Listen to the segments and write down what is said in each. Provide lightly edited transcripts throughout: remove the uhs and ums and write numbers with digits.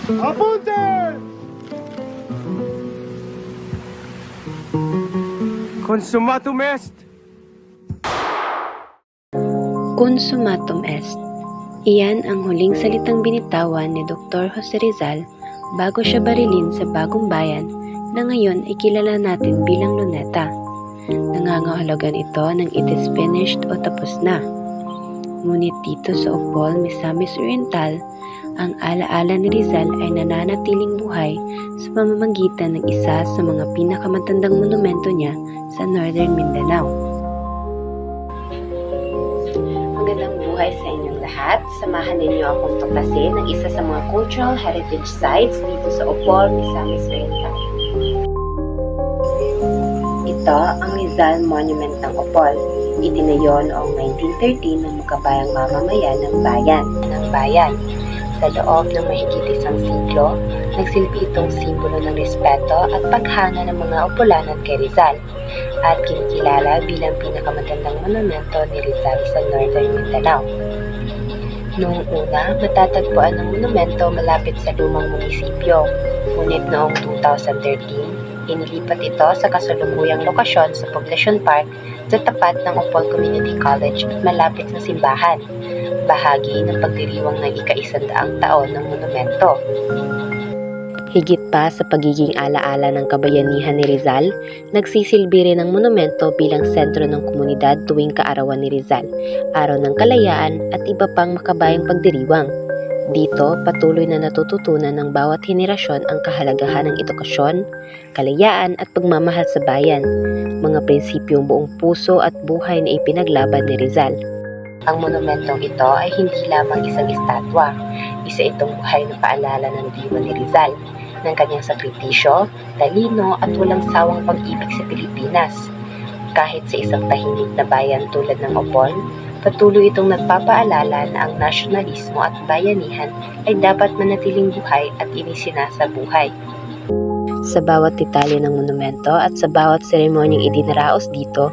Apunte! Consumatum est! Consumatum est. Iyan ang huling salitang binitawan ni Dr. Jose Rizal bago siya barilin sa Bagong Bayan na ngayon ay kilala natin bilang Luneta. Nangangahulugan ito ng it is finished o tapos na. Ngunit dito sa Opol, Misamis Oriental, ang alaala ni Rizal ay nananatiling buhay sa pamamagitan ng isa sa mga pinakamatandang monumento niya sa Northern Mindanao. Magandang buhay sa inyong lahat. Samahan ninyo akong tuklasin ng isa sa mga cultural heritage sites dito sa Opol, Misamis Oriental. Ito ang Rizal Monument ng Opol. Itinayo noong 1913 ng makabayang mamamayan ng bayan. Sa loob ng mahigit isang siglo, nagsilbi itong simbolo ng respeto at paghanga ng mga Opolanon kay Rizal at kinikilala bilang pinakamatandang monumento ni Rizal sa Northern Mindanao. Noong una, matatagpuan ang monumento malapit sa lumang munisipyo, ngunit noong 2013, inilipat ito sa kasalukuyang lokasyon sa Poblacion Park sa tapat ng Opol Community College at malapit sa simbahan, bahagi ng pagdiriwang ng ika-100 taon ng monumento. Higit pa sa pagiging alaala ng kabayanihan ni Rizal, nagsisilbi rin ang monumento bilang sentro ng komunidad tuwing kaarawan ni Rizal, Araw ng Kalayaan at iba pang makabayang pagdiriwang. Dito, patuloy na natututunan ng bawat henerasyon ang kahalagahan ng edukasyon, kalayaan at pagmamahal sa bayan, mga prinsipyong buong puso at buhay na ipinaglaban ni Rizal. Ang monumentong ito ay hindi lamang isang estatwa, isa itong buhay na paalala ng diwa ni Rizal, ng kanyang sakripisyo, talino at walang sawang pag-ibig sa Pilipinas. Kahit sa isang tahimik na bayan tulad ng Opol, patuloy itong nagpapaalala na ang nasyonalismo at bayanihan ay dapat manatiling buhay at inisinasabuhay. Sa bawat detalye ng monumento at sa bawat seremonyang idinaraos dito,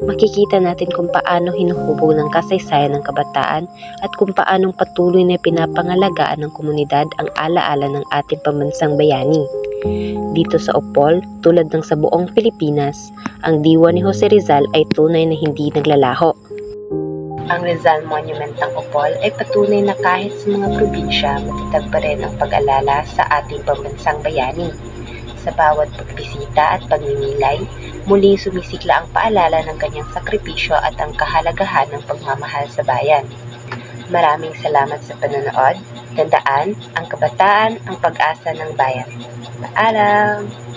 makikita natin kung paano hinuhubog ng kasaysayan ng kabataan at kung paanong patuloy na pinapangalagaan ng komunidad ang alaala ng ating pambansang bayani. Dito sa Opol, tulad ng sa buong Pilipinas, ang diwa ni Jose Rizal ay tunay na hindi naglalaho. Ang Rizal Monument ng Opol ay patunay na kahit sa mga probinsya, matatag pa rin ang pag-alala sa ating pambansang bayani. Sa bawat pagbisita at pagninilay, muling sumisikla ang paalala ng kanyang sakripisyo at ang kahalagahan ng pagmamahal sa bayan. Maraming salamat sa panonood. Tandaan, ang kabataan ang pag-asa ng bayan. Paalam!